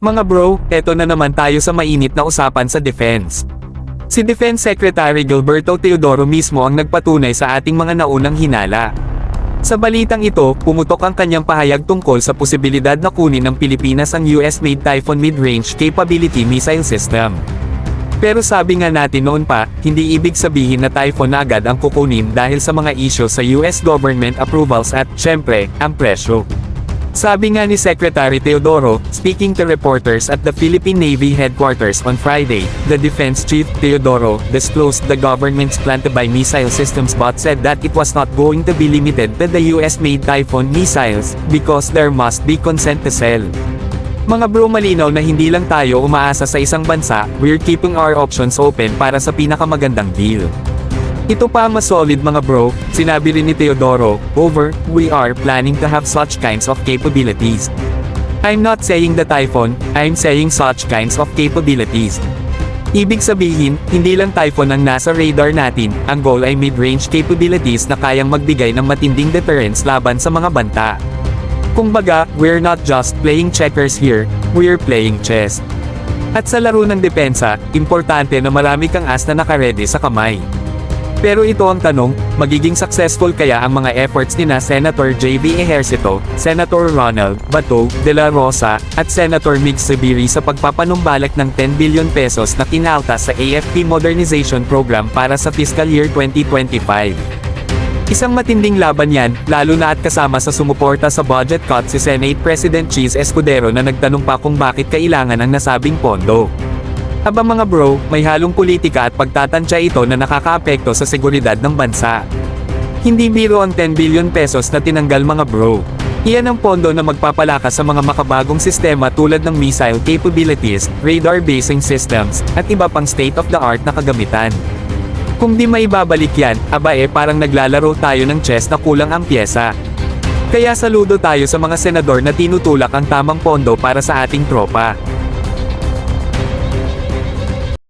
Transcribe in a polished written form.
Mga bro, eto na naman tayo sa mainit na usapan sa defense. Si Defense Secretary Gilberto Teodoro mismo ang nagpatunay sa ating mga naunang hinala. Sa balitang ito, pumutok ang kanyang pahayag tungkol sa posibilidad na kunin ng Pilipinas ang US-made Typhoon Mid-Range Capability Missile System. Pero sabi nga natin noon pa, hindi ibig sabihin na Typhoon na agad ang kukunin dahil sa mga issue sa US government approvals at, syempre, ang presyo. Sabi nga ni Secretary Teodoro, speaking to reporters at the Philippine Navy Headquarters on Friday, the Defense Chief, Teodoro, disclosed the government's plan to buy missile systems but said that it was not going to be limited to the US-made Typhoon missiles, because there must be consent to sell. Mga bro, malinaw na hindi lang tayo umaasa sa isang bansa, we're keeping our options open para sa pinakamagandang deal. Ito pa mas solid mga bro, sinabi rin ni Teodoro, we are planning to have such kinds of capabilities. I'm not saying the Typhoon, I'm saying such kinds of capabilities. Ibig sabihin, hindi lang Typhoon ang nasa radar natin, ang goal ay mid-range capabilities na kayang magbigay ng matinding deterrence laban sa mga banta. Kumbaga, we're not just playing checkers here, we're playing chess. At sa laro ng depensa, importante na marami kang as na nakaredy sa kamay. Pero ito ang tanong, magiging successful kaya ang mga efforts nina Senator J.B. Ejercito, Senator Ronald Bato de la Rosa, at Senator Mig Zubiri sa pagpapanumbalik ng 10 billion pesos na kinalta sa AFP Modernization Program para sa fiscal year 2025. Isang matinding laban yan, lalo na at kasama sa sumuporta sa budget cut si Senate President Cheese Escudero na nagtanong pa kung bakit kailangan ang nasabing pondo. Aba mga bro, may halong politika at pagtatansya ito na nakakaapekto sa seguridad ng bansa. Hindi biro ang 10 billion pesos na tinanggal mga bro. Iyan ang pondo na magpapalakas sa mga makabagong sistema tulad ng missile capabilities, radar basing systems, at iba pang state-of-the-art na kagamitan. Kung di maibabalik yan, aba parang naglalaro tayo ng chess na kulang ang pyesa. Kaya saludo tayo sa mga senador na tinutulak ang tamang pondo para sa ating tropa.